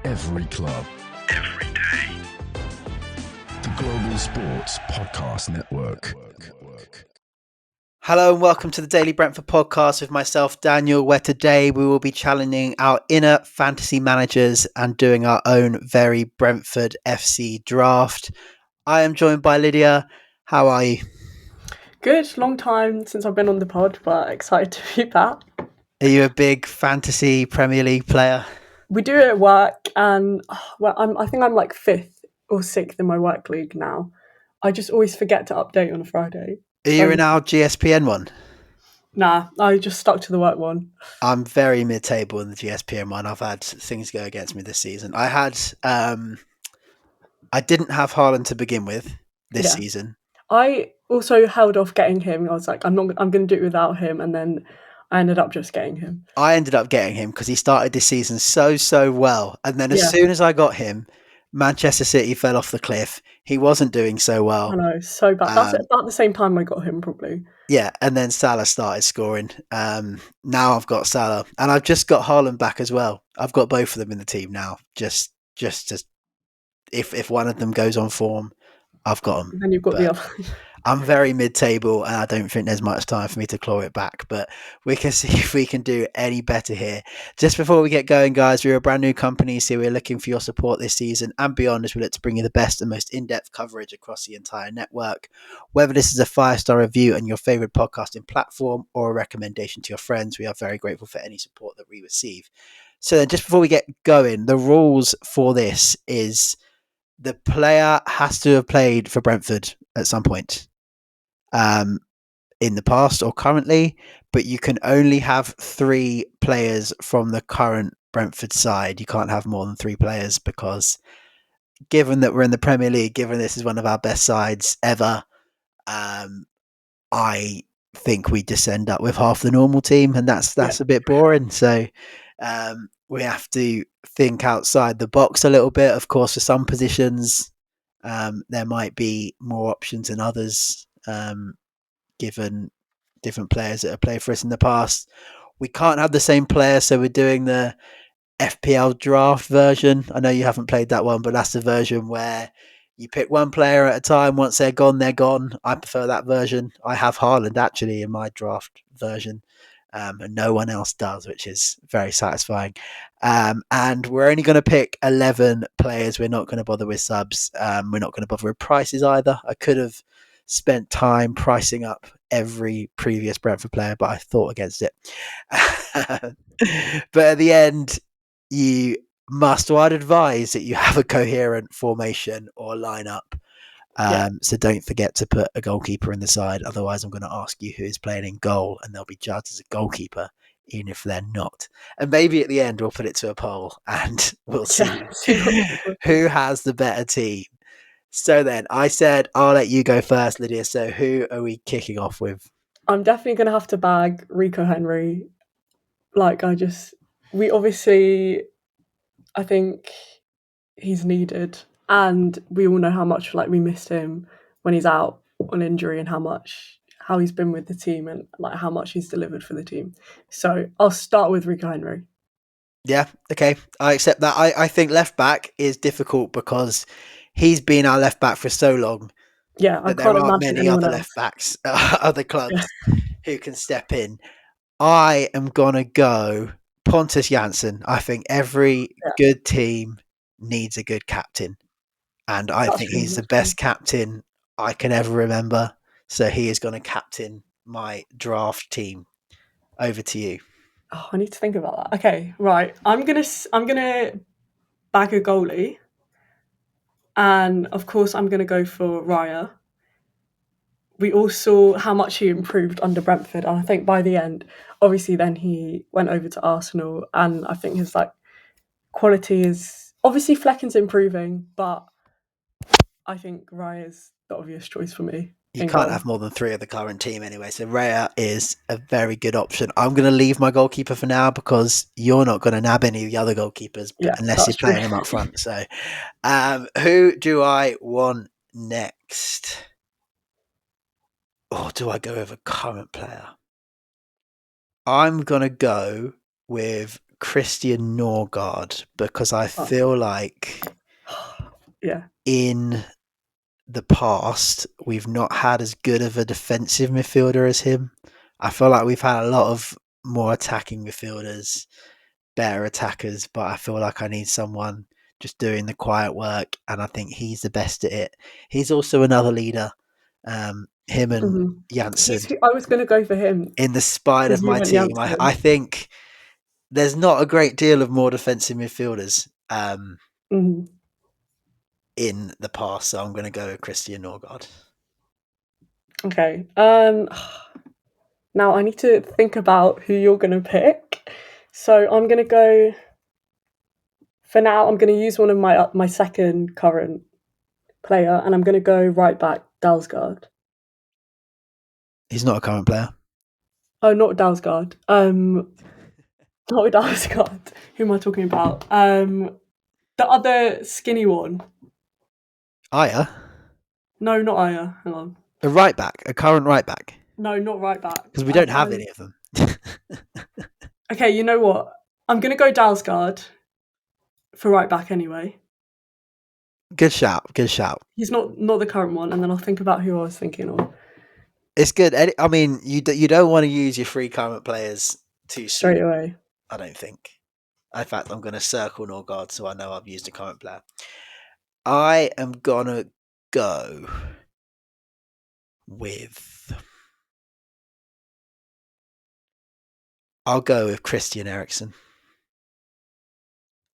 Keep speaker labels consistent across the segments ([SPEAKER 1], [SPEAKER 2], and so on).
[SPEAKER 1] Every club.
[SPEAKER 2] Every day.
[SPEAKER 1] The Global Sports Podcast Network.
[SPEAKER 3] Hello and welcome to the Daily Brentford Podcast with myself, Daniel, where today we will be challenging our inner fantasy managers and doing our own very Brentford FC draft. I am joined by Lydia. How are you?
[SPEAKER 4] Good. Long time since I've been on the pod, but excited to be back.
[SPEAKER 3] Are you a big fantasy Premier League player?
[SPEAKER 4] We do it at work, and I think I'm like 5th or 6th in my work league now. I just always forget to update on a Friday.
[SPEAKER 3] Are you in our GSPN one?
[SPEAKER 4] Nah, I just stuck to the work one.
[SPEAKER 3] I'm very mid-table in the GSPN one. I've had things go against me this season. I didn't have Haaland to begin with this season.
[SPEAKER 4] I also held off getting him. I was like, I'm going to do it without him, and then I ended up just getting him.
[SPEAKER 3] I ended up getting him because he started this season so well, and then as soon as I got him, Manchester City fell off the cliff. He wasn't doing so well.
[SPEAKER 4] I know, so bad. That's about the same time I got him, probably.
[SPEAKER 3] Yeah, and then Salah started scoring. Now I've got Salah, and I've just got Haaland back as well. I've got both of them in the team now. Just if one of them goes on form, I've got them.
[SPEAKER 4] And then you've got the other.
[SPEAKER 3] I'm very mid-table, and I don't think there's much time for me to claw it back, but we can see if we can do any better here. Just before we get going, guys, we're a brand new company, so we're looking for your support this season and beyond as we look to bring you the best and most in-depth coverage across the entire network. Whether this is a 5-star review on your favourite podcasting platform or a recommendation to your friends, we are very grateful for any support that we receive. So then just before we get going, the rules for this is the player has to have played for Brentford at some point. In the past or currently, but you can only have 3 players from the current Brentford side. You can't have more than 3 players because given that we're in the Premier League, given this is one of our best sides ever, I think we just end up with half the normal team, and that's a bit boring. So we have to think outside the box a little bit. Of course, for some positions, there might be more options than others. Given different players that have played for us in the past. We can't have the same player, so we're doing the FPL draft version. I know you haven't played that one, but that's the version where you pick one player at a time. Once they're gone, they're gone. I prefer that version. I have Haaland actually in my draft version, and no one else does, which is very satisfying. And we're only going to pick 11 players. We're not going to bother with subs. We're not going to bother with prices either. I could have spent time pricing up every previous Brentford player, but I thought against it. But at the end, you must, or I'd advise that you have a coherent formation or lineup. So don't forget to put a goalkeeper in the side. Otherwise, I'm going to ask you who is playing in goal, and they'll be judged as a goalkeeper, even if they're not. And maybe at the end, we'll put it to a poll, and we'll see who has the better team. So then I said, I'll let you go first, Lydia. So who are we kicking off with?
[SPEAKER 4] I'm definitely going to have to bag Rico Henry. I think he's needed. And we all know how much we missed him when he's out on injury and how he's been with the team and how much he's delivered for the team. So I'll start with Rico Henry.
[SPEAKER 3] Yeah, okay. I accept that. I think left back is difficult because he's been our left back for so long.
[SPEAKER 4] Yeah, I can't imagine
[SPEAKER 3] many other left backs, other clubs who can step in. I am gonna go Pontus Jansson. I think every good team needs a good captain, and I think he's the best captain I can ever remember. So he is going to captain my draft team. Over to you.
[SPEAKER 4] Oh, I need to think about that. Okay, right. I'm gonna bag a goalie. And of course, I'm going to go for Raya. We all saw how much he improved under Brentford. And I think by the end, obviously then he went over to Arsenal. And I think his quality is... Obviously Flecken's improving, but I think Raya's the obvious choice for me.
[SPEAKER 3] You can't have more than 3 of the current team anyway. So Raya is a very good option. I'm going to leave my goalkeeper for now because you're not going to nab any of the other goalkeepers unless you're playing them up front. So who do I want next? Or do I go with a current player? I'm going to go with Christian Norgard because I feel like
[SPEAKER 4] Yeah.
[SPEAKER 3] in the past we've not had as good of a defensive midfielder as him. I feel like we've had a lot of more attacking midfielders, better attackers, but I feel like I need someone just doing the quiet work, and I think he's the best at it. He's also another leader. Him and Janssen
[SPEAKER 4] I was going to go for him
[SPEAKER 3] in the spine of
[SPEAKER 4] because you
[SPEAKER 3] my
[SPEAKER 4] went
[SPEAKER 3] team.
[SPEAKER 4] Janssen.
[SPEAKER 3] I think there's not a great deal of more defensive midfielders in the past, so I'm going to go with Christian Norgard.
[SPEAKER 4] Okay. Now I need to think about who you're going to pick. So I'm going to go. For now, I'm going to use one of my second current player, and I'm going to go right back Dalsgaard.
[SPEAKER 3] He's not a current player.
[SPEAKER 4] Oh, not Dalsgaard. Not Dalsgaard. Who am I talking about? The other skinny one.
[SPEAKER 3] Aya?
[SPEAKER 4] No, not Aya. Hang on.
[SPEAKER 3] A right back, a current right back.
[SPEAKER 4] No, not right back.
[SPEAKER 3] Because we don't have any of them.
[SPEAKER 4] Okay, you know what? I'm going to go Dalsgaard for right back anyway.
[SPEAKER 3] Good shout. Good shout.
[SPEAKER 4] He's not the current one, and then I'll think about who I was thinking of.
[SPEAKER 3] It's good. I mean, you don't want to use your three current players too
[SPEAKER 4] Straight
[SPEAKER 3] soon.
[SPEAKER 4] away.
[SPEAKER 3] I don't think. In fact, I'm going to circle Norgard so I know I've used a current player. I am going to go with... I'll go with Christian Eriksen.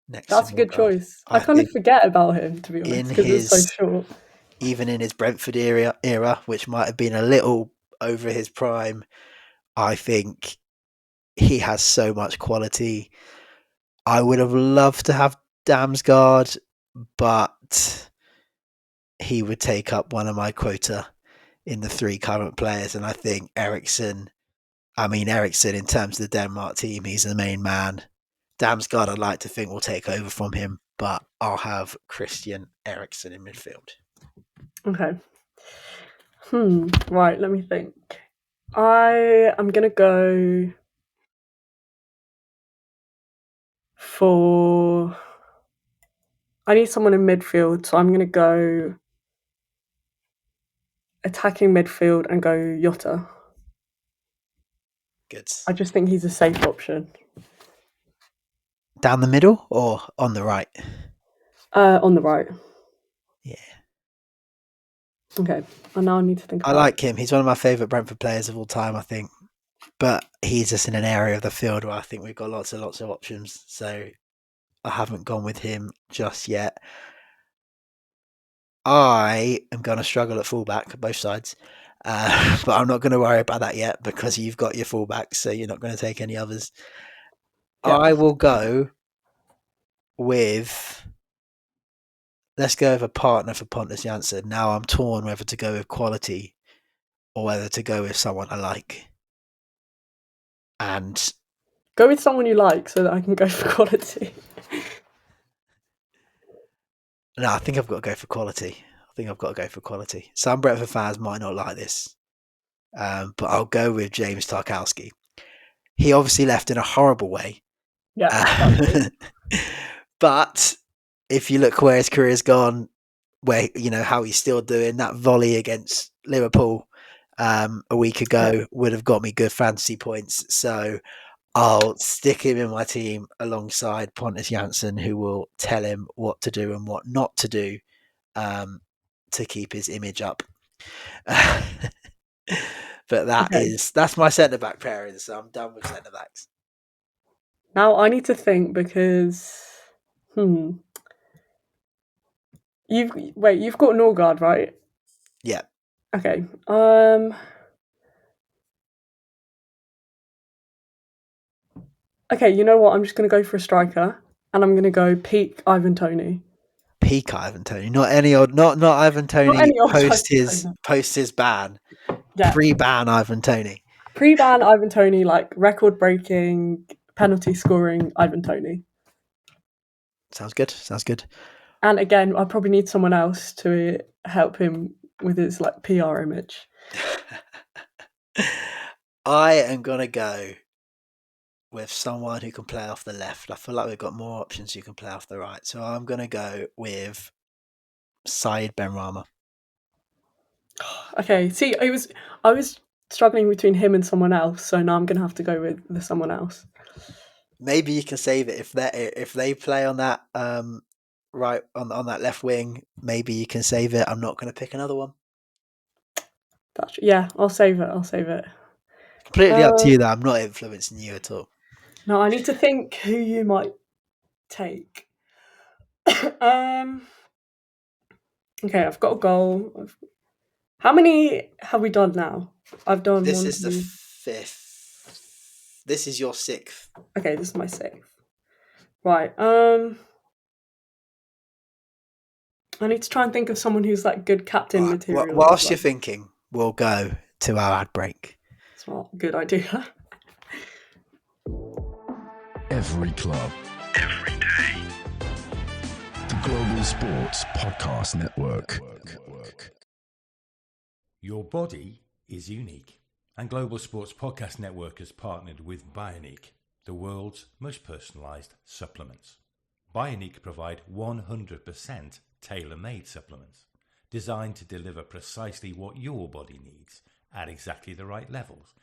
[SPEAKER 4] That's a good choice. I kind of forget about him, to be honest, because it's so short.
[SPEAKER 3] Even in his Brentford era, which might have been a little over his prime, I think he has so much quality. I would have loved to have Damsgaard, but he would take up one of my quota in the three current players, and I think Eriksen in terms of the Denmark team, he's the main man. Damsgaard, I'd like to think, will take over from him, but I'll have Christian Eriksen in midfield.
[SPEAKER 4] Okay. Right, let me think. I am going to go for... I need someone in midfield, so I'm going to go attacking midfield and go Jota.
[SPEAKER 3] Good.
[SPEAKER 4] I just think he's a safe option.
[SPEAKER 3] Down the middle or on the right?
[SPEAKER 4] On the right.
[SPEAKER 3] Yeah.
[SPEAKER 4] Okay, and now I need to think about...
[SPEAKER 3] I like him. He's one of my favourite Brentford players of all time, I think. But he's just in an area of the field where I think we've got lots of options. So I haven't gone with him just yet. I am going to struggle at fullback, both sides. But I'm not going to worry about that yet because you've got your fullbacks, so you're not going to take any others. Yeah. I will go with... Let's go with a partner for Pontus Jansson. Now I'm torn whether to go with quality or whether to go with someone I like. And
[SPEAKER 4] go with someone you like so that I can go for quality.
[SPEAKER 3] No, I think I've got to go for quality. Some Brentford fans might not like this, but I'll go with James Tarkowski. He obviously left in a horrible way.
[SPEAKER 4] Yeah.
[SPEAKER 3] But if you look where his career's gone, where how he's still doing, that volley against Liverpool a week ago would have got me good fantasy points. So I'll stick him in my team alongside Pontus Jansson, who will tell him what to do and what not to do to keep his image up. But that's my centre back pairing, so I'm done with centre backs.
[SPEAKER 4] Now I need to think because you've got Norgard, right?
[SPEAKER 3] Yeah.
[SPEAKER 4] Okay. Okay, you know what? I'm just going to go for a striker, and I'm going to go peak Ivan Toney.
[SPEAKER 3] Peak Ivan Toney, not Ivan Toney post his ban. Yeah. Pre-ban Ivan Toney.
[SPEAKER 4] Pre-ban Ivan Toney, like record-breaking penalty scoring Ivan Toney.
[SPEAKER 3] Sounds good.
[SPEAKER 4] And again, I probably need someone else to help him with his like PR image.
[SPEAKER 3] I am gonna go with someone who can play off the left. I feel like we've got more options who can play off the right. So I'm going to go with Saeed Benrahma.
[SPEAKER 4] Okay, see, I was struggling between him and someone else, so now I'm going to have to go with the someone else.
[SPEAKER 3] Maybe you can save it if they play on that right on that left wing. Maybe you can save it. I'm not going to pick another one.
[SPEAKER 4] Yeah, I'll save it.
[SPEAKER 3] Completely up to you, though. I'm not influencing you at all.
[SPEAKER 4] No, I need to think who you might take. Okay, I've got a goal. How many have we done now? I've done
[SPEAKER 3] This
[SPEAKER 4] one,
[SPEAKER 3] is the
[SPEAKER 4] two.
[SPEAKER 3] 5th. This is your 6th.
[SPEAKER 4] Okay, this is my 6th. Right. I need to try and think of someone who's like good captain material.
[SPEAKER 3] Whilst you're thinking, we'll go to our ad break.
[SPEAKER 4] It's not a good idea.
[SPEAKER 1] Every club, every day. The Global Sports Podcast Network.
[SPEAKER 2] Your body is unique, and Global Sports Podcast Network has partnered with Bionique, the world's most personalised supplements. Bionique provide 100% tailor-made supplements designed to deliver precisely what your body needs at exactly the right levels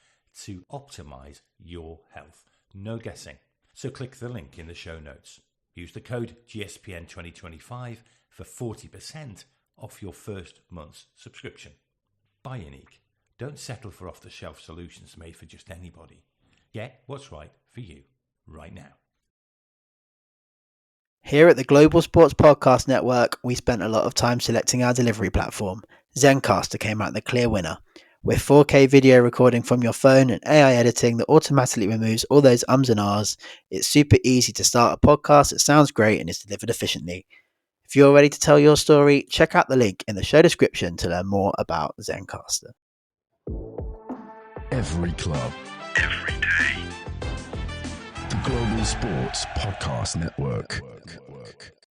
[SPEAKER 2] to optimise your health. No guessing. So click the link in the show notes. Use the code GSPN 2025 for 40% off your first month's subscription. Bionique. Don't settle for off-the-shelf solutions made for just anybody. Get what's right for you right now.
[SPEAKER 3] Here at the Global Sports Podcast Network, we spent a lot of time selecting our delivery platform. Zencastr came out the clear winner. With 4K video recording from your phone and AI editing that automatically removes all those ums and ahs, it's super easy to start a podcast that sounds great and is delivered efficiently. If you're ready to tell your story, check out the link in the show description to learn more about Zencastr.
[SPEAKER 1] Every club, every day. The Global Sports Podcast Network.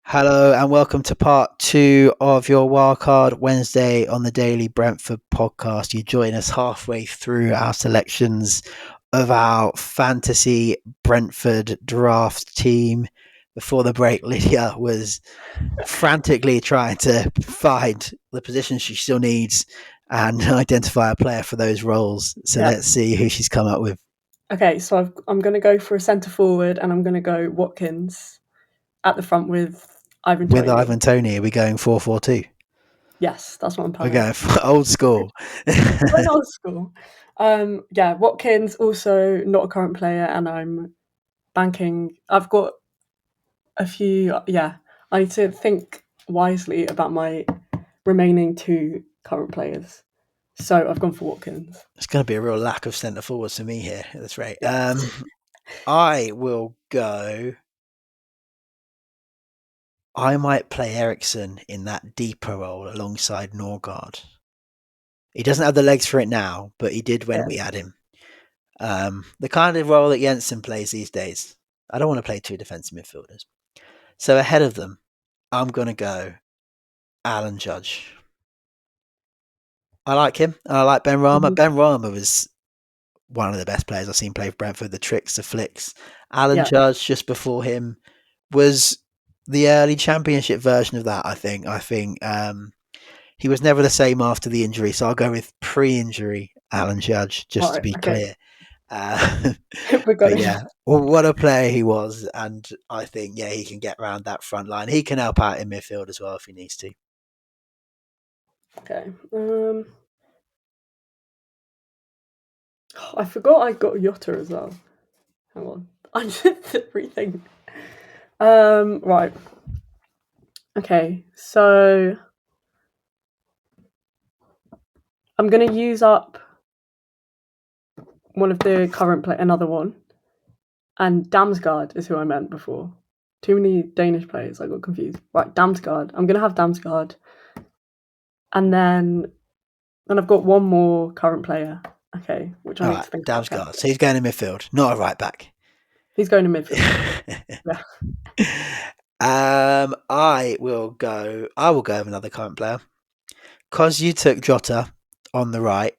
[SPEAKER 3] Hello and welcome to part 2 of your Wildcard Wednesday on the Daily Brentford podcast. You join us halfway through our selections of our fantasy Brentford draft team. Before the break, Lydia was frantically trying to find the position she still needs and identify a player for those roles. So Let's see who she's come up with.
[SPEAKER 4] Okay, so I'm going to go for a centre forward and I'm going to go Watkins at the front with Ivan Toney.
[SPEAKER 3] With Ivan Toney, are we going 4-4-2?
[SPEAKER 4] Yes, that's what I'm planning.
[SPEAKER 3] We're going for old school.
[SPEAKER 4] Old school. Watkins, also not a current player, and I'm banking. I've got a few. I need to think wisely about my remaining 2 current players. So I've gone for Watkins.
[SPEAKER 3] It's going to be a real lack of centre forwards for me here at this rate. I will go. I might play Eriksson in that deeper role alongside Norgard. He doesn't have the legs for it now, but he did when we had him. The kind of role that Jensen plays these days. I don't want to play 2 defensive midfielders. So ahead of them, I'm going to go Alan Judge. I like him. I like Benrahma.
[SPEAKER 4] Mm-hmm.
[SPEAKER 3] Benrahma was one of the best players I've seen play for Brentford. The tricks, the flicks. Alan Judge, just before him, was the early championship version of that, I think. He was never the same after the injury, so I'll go with pre-injury Alan Judge, just to be clear. What a player he was, and I think he can get around that front line. He can help out in midfield as well if he needs to.
[SPEAKER 4] Okay. I forgot I got Jota as well. Hang on, I did everything. Right. Okay, so I'm going to use up one of the current another one, and Damsgaard is who I meant before. Too many Danish players, I got confused. Right, Damsgaard. I'm going to have Damsgaard, and then I've got one more current player. Okay, which I need to think about.
[SPEAKER 3] Damsgaard. So he's going to midfield, not a right back.
[SPEAKER 4] He's going to midfield.
[SPEAKER 3] I will go with another current player. Because you took Jota on the right,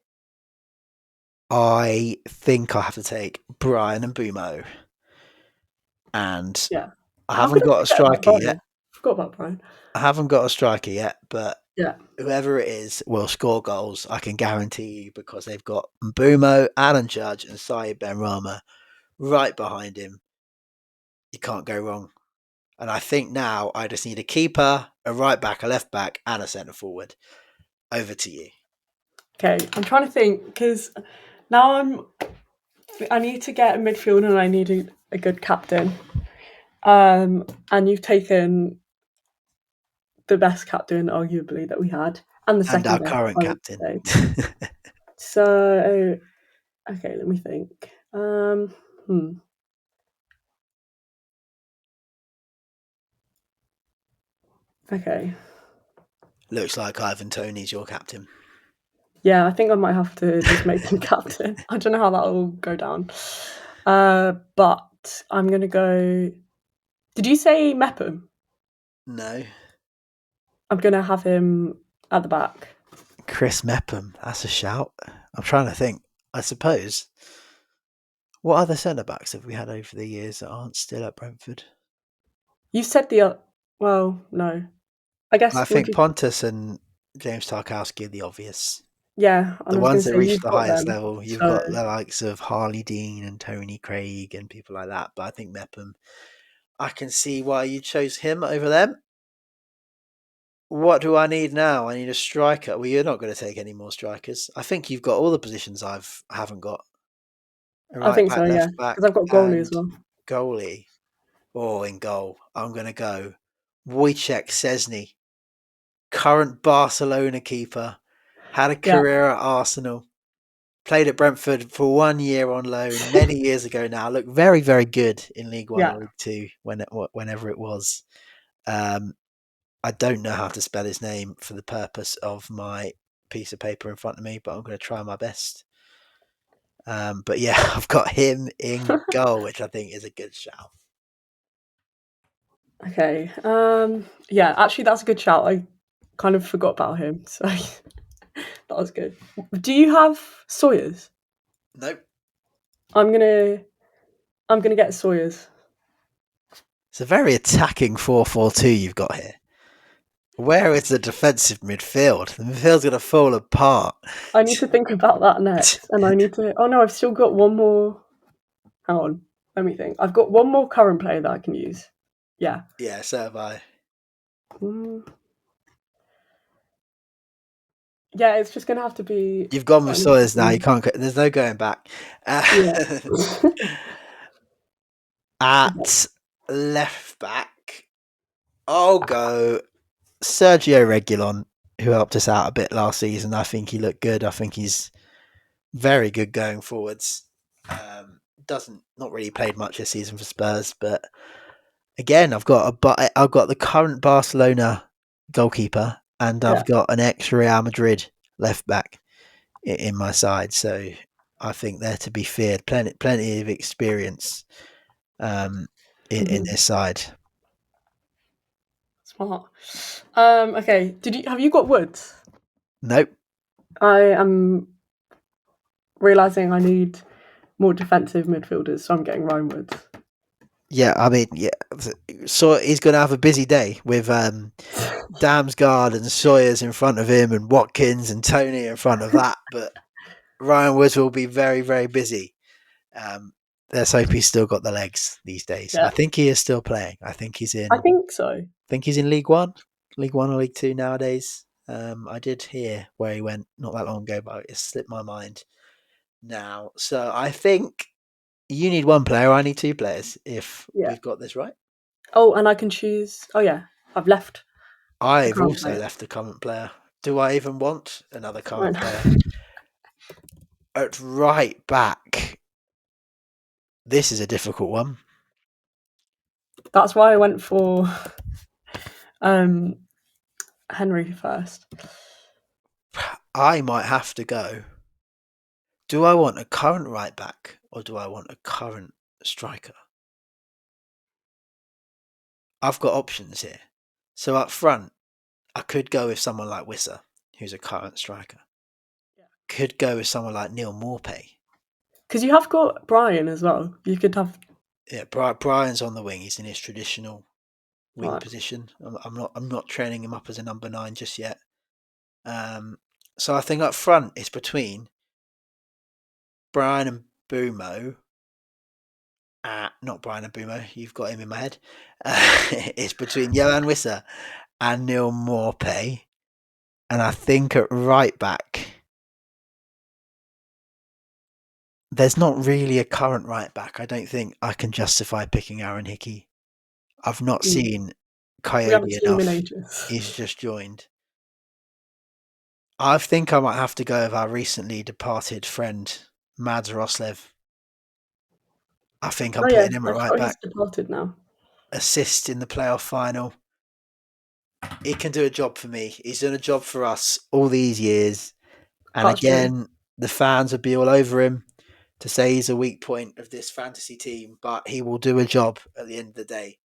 [SPEAKER 3] I think I have to take Brian and Bumo and
[SPEAKER 4] Yeah.
[SPEAKER 3] I
[SPEAKER 4] How
[SPEAKER 3] haven't
[SPEAKER 4] could I
[SPEAKER 3] got a
[SPEAKER 4] forget about
[SPEAKER 3] striker
[SPEAKER 4] Brian?
[SPEAKER 3] yet.
[SPEAKER 4] Forgot about Brian.
[SPEAKER 3] I haven't got a striker yet, but
[SPEAKER 4] Yeah.
[SPEAKER 3] whoever it is will score goals. I can guarantee you, because they've got Mbumo, Alan Judge, and Saeed Benrahma right behind him. You can't go wrong. And I think now I just need a keeper, a right back, a left back, and a centre forward. Over to you.
[SPEAKER 4] Okay, I'm trying to think because now I need to get a midfield and I need a good captain. And you've taken the best captain, arguably, that we had, and the
[SPEAKER 3] And
[SPEAKER 4] second
[SPEAKER 3] our
[SPEAKER 4] best,
[SPEAKER 3] current
[SPEAKER 4] I would
[SPEAKER 3] captain.
[SPEAKER 4] say. So, okay, let me think. Okay.
[SPEAKER 3] Looks like Ivan Toney's your captain.
[SPEAKER 4] Yeah, I think I might have to just make him captain. I don't know how that will go down. But I'm going to go... Did you say Mepham?
[SPEAKER 3] No.
[SPEAKER 4] I'm going to have him at the back.
[SPEAKER 3] Chris Mepham. That's a shout. I'm trying to think. I suppose. What other centre-backs have we had over the years that aren't still at Brentford?
[SPEAKER 4] You said the... Well, no. I guess...
[SPEAKER 3] I think Pontus and James Tarkowski are the obvious.
[SPEAKER 4] Yeah, and
[SPEAKER 3] The
[SPEAKER 4] I was going
[SPEAKER 3] ones
[SPEAKER 4] to
[SPEAKER 3] that
[SPEAKER 4] say
[SPEAKER 3] reach
[SPEAKER 4] you've
[SPEAKER 3] the
[SPEAKER 4] got
[SPEAKER 3] highest
[SPEAKER 4] them.
[SPEAKER 3] level. You've
[SPEAKER 4] So...
[SPEAKER 3] got the likes of Harley Dean and Tony Craig and people like that. But I think Mepham, I can see why you chose him over them. What do I need now? I need a striker. Well, you're not going to take any more strikers. I think you've got all the positions I haven't got.
[SPEAKER 4] I think so, yeah. Because I've got goalie as well.
[SPEAKER 3] Goalie. Oh, in goal. I'm going to go Wojciech Szczesny. Current Barcelona keeper. Had a career at Arsenal. Played at Brentford for 1 year on loan many years ago now. Looked very, very good in League One or League Two whenever it was. I don't know how to spell his name for the purpose of my piece of paper in front of me, but I'm going to try my best. But yeah, I've got him in goal, which I think is a good shout.
[SPEAKER 4] Okay. Yeah, actually, that's a good shout. I kind of forgot about him, so that was good. Do you have Sawyers?
[SPEAKER 3] Nope.
[SPEAKER 4] I'm gonna get Sawyers.
[SPEAKER 3] It's a very attacking 4-4-2 you've got here. Where is the defensive midfield? The midfield's going to fall apart.
[SPEAKER 4] I need to think about that next, and I need to... Oh no, I've still got one more... Hang on, let me think. I've got one more current player that I can use. Yeah.
[SPEAKER 3] Yeah, so have I.
[SPEAKER 4] Yeah, it's just going to have to be...
[SPEAKER 3] You've gone with Sawyers now. You can't. There's no going back.
[SPEAKER 4] Yeah.
[SPEAKER 3] At left back, I'll go Sergio Reguilon, who helped us out a bit last season. I think he looked good. I think he's very good going forwards. Not really played much this season for Spurs, but again, I've got the current Barcelona goalkeeper, and I've got an ex-Real Madrid left back in my side. So I think they're to be feared. Plenty of experience in this side.
[SPEAKER 4] Smart. Okay. Have you got Woods?
[SPEAKER 3] Nope.
[SPEAKER 4] I am realizing I need more defensive midfielders, so I'm getting Ryan Woods.
[SPEAKER 3] Yeah, I mean, yeah. So he's going to have a busy day with Damsgaard and Sawyers in front of him, and Watkins and Tony in front of that. But Ryan Woods will be very, very busy. Let's hope he's still got the legs these days. Yeah. I think he is still playing. I think he's in.
[SPEAKER 4] I think so.
[SPEAKER 3] I think he's in League One or League Two nowadays. I did hear where he went not that long ago, but it slipped my mind now. So I think you need one player. I need two players. If we've got this right.
[SPEAKER 4] Oh, and I can choose. Oh yeah, I've left.
[SPEAKER 3] I've also left a current player. Do I even want another current player? At right back, this is a difficult one.
[SPEAKER 4] That's why I went for Henry first.
[SPEAKER 3] I might have to go. Do I want a current right back or do I want a current striker? I've got options here. So up front, I could go with someone like Wissa, who's a current striker. Yeah. Could go with someone like Neil Maupay.
[SPEAKER 4] Because you have got Brian as well. You could have
[SPEAKER 3] Yeah, Brian's on the wing. He's in his traditional wing
[SPEAKER 4] Right.
[SPEAKER 3] position. I'm not training him up as a number 9 just yet. So I think up front it's between Brian and Bumo. Not Brian and Bumo. You've got him in my head. It's between Johan Wissa and Neil Morpay, and I think at right back there's not really a current right back. I don't think I can justify picking Aaron Hickey. I've not seen
[SPEAKER 4] We haven't
[SPEAKER 3] Coyote
[SPEAKER 4] seen him in
[SPEAKER 3] enough.
[SPEAKER 4] ages.
[SPEAKER 3] He's just joined. I think I might have to go with our recently departed friend, Mads Roslev. I think I'm putting him at right back.
[SPEAKER 4] He's departed now.
[SPEAKER 3] Assist in the playoff final. He can do a job for me. He's done a job for us all these years. And
[SPEAKER 4] That's true.
[SPEAKER 3] again, the fans would be all over him to say he's a weak point of this fantasy team, but he will do a job at the end of the day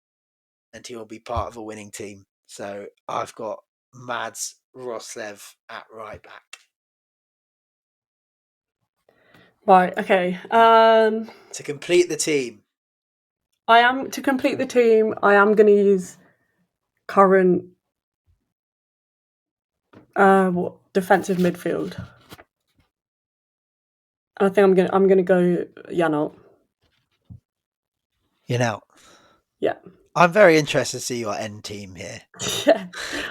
[SPEAKER 3] and he will be part of a winning team. So I've got Mads Roslev at right back.
[SPEAKER 4] Right, okay.
[SPEAKER 3] To complete the team.
[SPEAKER 4] To complete the team, I am going to use current defensive midfield. I think I'm gonna go Janelt.
[SPEAKER 3] Yeah. I'm very interested to see your end team here.
[SPEAKER 4] Yeah,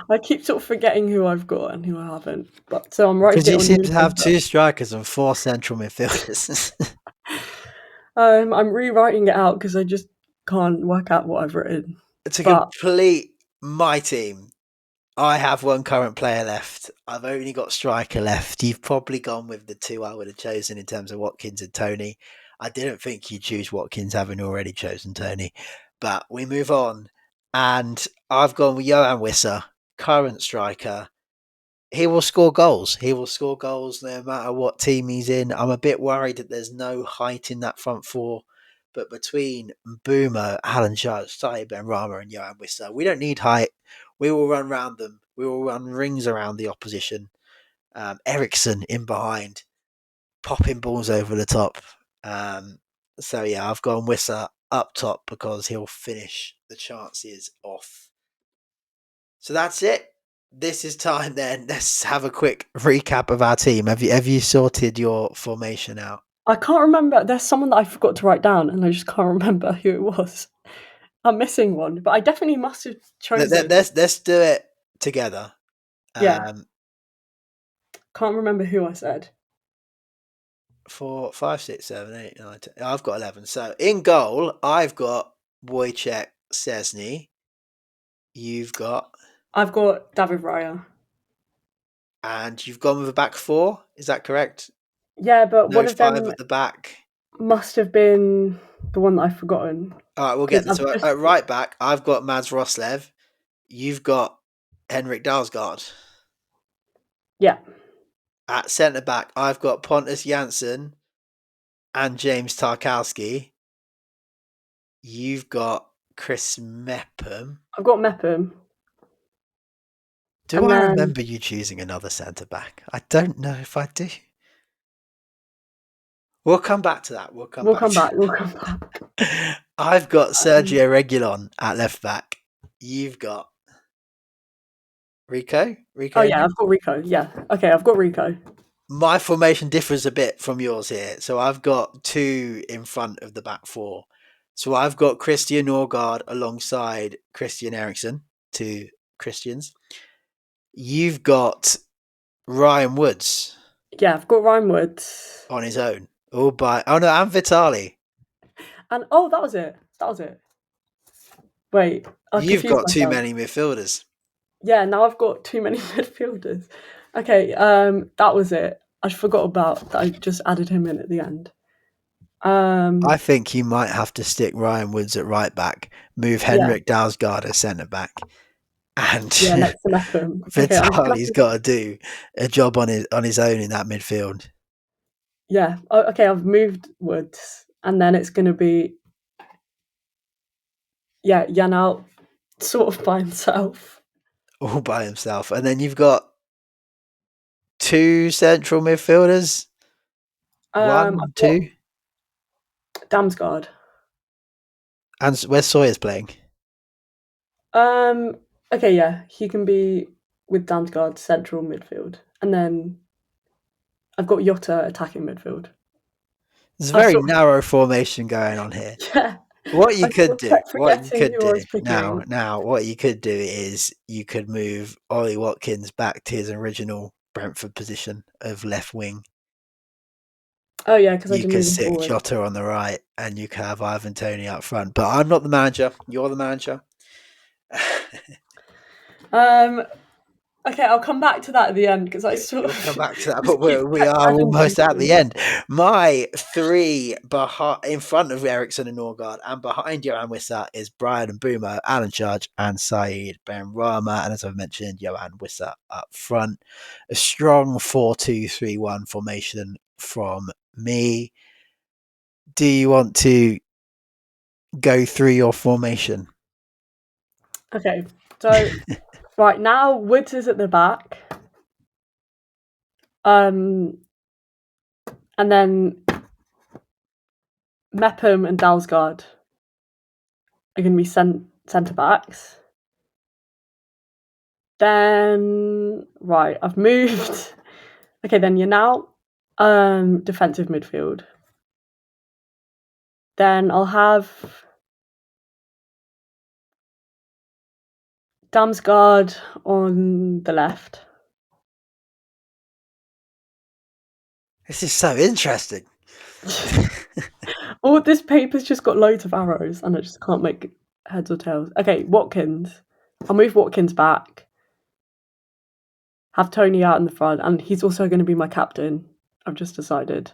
[SPEAKER 4] I keep sort of forgetting who I've got and who I haven't. But so I'm writing.
[SPEAKER 3] Because you seem to have 2 strikers and 4 central midfielders.
[SPEAKER 4] I'm rewriting it out because I just can't work out what I've written.
[SPEAKER 3] To complete my team, I have 1 current player left. I've only got striker left. You've probably gone with the 2 I would have chosen in terms of Watkins and Tony. I didn't think you'd choose Watkins, having already chosen Tony. But we move on. And I've gone with Johan Wissa, current striker. He will score goals. He will score goals no matter what team he's in. I'm a bit worried that there's no height in that front 4. But between Boomer, Alan Judge, Saïd Benrahma and Johan Wissa, we don't need height. We will run round them. We will run rings around the opposition. Ericsson in behind, popping balls over the top. So yeah, I've gone Wissa up top because he'll finish the chances off. So that's it. This is time then. Let's have a quick recap of our team. Have you sorted your formation out?
[SPEAKER 4] I can't remember. There's someone that I forgot to write down, and I just can't remember who it was. I'm missing one, but I definitely must have chosen.
[SPEAKER 3] Let's do it together.
[SPEAKER 4] Yeah. Can't remember who I said.
[SPEAKER 3] 4, 5, 6, 7, 8, 9, 10. I've got 11. So in goal, I've got Wojciech Szczesny.
[SPEAKER 4] I've got David Raya.
[SPEAKER 3] And you've gone with a back 4. Is that correct?
[SPEAKER 4] Yeah, but
[SPEAKER 3] no
[SPEAKER 4] one of them
[SPEAKER 3] 5 at the back
[SPEAKER 4] must have been the one that I've forgotten.
[SPEAKER 3] All right, we'll get this. So at right back, I've got Mads Roslev. You've got Henrik Dalsgaard.
[SPEAKER 4] Yeah.
[SPEAKER 3] At centre back, I've got Pontus Jansson and James Tarkowski. You've got Chris Mepham.
[SPEAKER 4] I've got Mepham.
[SPEAKER 3] Do I remember you choosing another centre back? I don't know if I do. We'll come back to that. We'll come back. I've got Sergio Reguilon at left back. You've got Rico?
[SPEAKER 4] Oh, yeah, I've got Rico. Yeah. Okay, I've got Rico.
[SPEAKER 3] My formation differs a bit from yours here. So I've got 2 in front of the back 4. So I've got Christian Norgard alongside Christian Eriksen, 2 Christians. You've got Ryan Woods.
[SPEAKER 4] Yeah, I've got Ryan Woods.
[SPEAKER 3] On his own. And Vitali.
[SPEAKER 4] And that was it. Wait.
[SPEAKER 3] You've got too many midfielders.
[SPEAKER 4] Yeah, now I've got too many midfielders. Okay, that was it. I forgot about that. I just added him in at the end.
[SPEAKER 3] I think you might have to stick Ryan Woods at right back, move Henrik Dalsgaard as centre back, and
[SPEAKER 4] next to Mepham.
[SPEAKER 3] Vitali's got to do a job on his own in that midfield.
[SPEAKER 4] Yeah. Okay, I've moved Woods, and then it's going to be Janelt sort of by himself.
[SPEAKER 3] All by himself, and then you've got 2 central midfielders. 1, 2.
[SPEAKER 4] Damsgaard.
[SPEAKER 3] And where's Sawyer's playing?
[SPEAKER 4] Okay, yeah, he can be with Damsgaard central midfield, and then I've got Jota attacking midfield.
[SPEAKER 3] There's a very narrow formation going on here.
[SPEAKER 4] Yeah.
[SPEAKER 3] What you could do
[SPEAKER 4] Picking.
[SPEAKER 3] now, what you could do is you could move Ollie Watkins back to his original Brentford position of left wing.
[SPEAKER 4] Oh yeah, because
[SPEAKER 3] you could sit Jota on the right, and you could have Ivan Toney up front. But I'm not the manager. You're the manager.
[SPEAKER 4] Okay, I'll come back to that at the end because I sort of
[SPEAKER 3] come back to that, but we are almost at the end. My three in front of Ericsson and Norgard and behind Johan Wissa is Brian and Boomer, Alan Judge, and Saeed Benrahma. And as I've mentioned, Johan Wissa up front. A strong 4-2-3-1 formation from me. Do you want to go through your formation?
[SPEAKER 4] Okay, so right now Woods is at the back. And then Mepham and Dalsgaard are going to be centre backs. Then I've moved. Okay, then you're now defensive midfield. Then I'll have Damsgaard on the left.
[SPEAKER 3] This is so interesting.
[SPEAKER 4] Oh, this paper's just got loads of arrows and I just can't make heads or tails. Okay, Watkins. I'll move Watkins back. Have Toney out in the front, and he's also going to be my captain. I've just decided.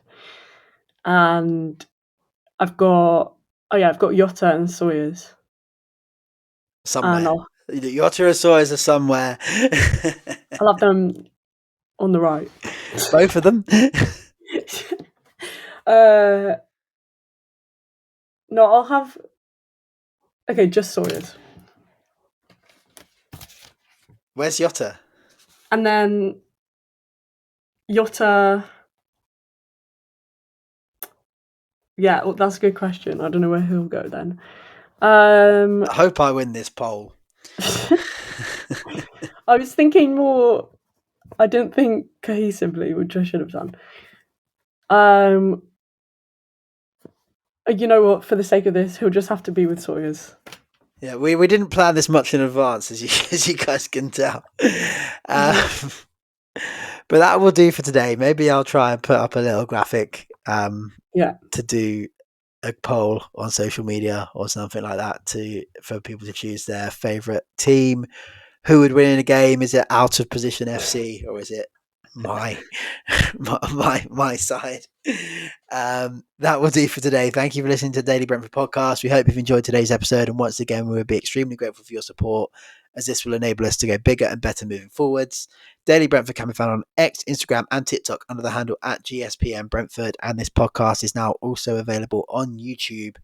[SPEAKER 4] And I've got Jota and Sawyers.
[SPEAKER 3] Somewhere. Jota and Sawyers are somewhere.
[SPEAKER 4] I'll have them on the right.
[SPEAKER 3] Both of them?
[SPEAKER 4] No, I'll have... Okay, just Sawyers.
[SPEAKER 3] Where's Jota?
[SPEAKER 4] And then Jota... Yeah, well, that's a good question. I don't know where he'll go then.
[SPEAKER 3] I hope I win this poll.
[SPEAKER 4] I was thinking more... I didn't think cohesively, which I should have done. You know what? For the sake of this, he'll just have to be with Sawyers.
[SPEAKER 3] Yeah, we didn't plan this much in advance, as you guys can tell. But that will do for today. Maybe I'll try and put up a little graphic to do a poll on social media or something like that for people to choose their favourite team. Who would win in a game? Is it Out of Position FC or is it my side? That will do for today. Thank you for listening to the Daily Brentford podcast. We hope you've enjoyed today's episode, and once again we would be extremely grateful for your support, as this will enable us to go bigger and better moving forwards. Daily Brentford can be found on X, Instagram and TikTok under the handle at GSPN Brentford, and this podcast is now also available on YouTube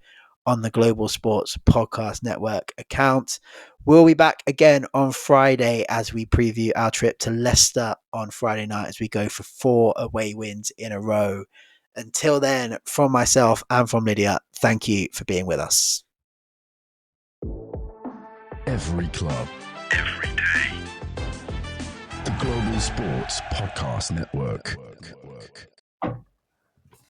[SPEAKER 3] on the Global Sports Podcast Network account. We'll be back again on Friday as we preview our trip to Leicester on Friday night as we go for 4 away wins in a row. Until then, from myself and from Lydia, thank you for being with us.
[SPEAKER 1] Every club, every day. The Global Sports Podcast Network.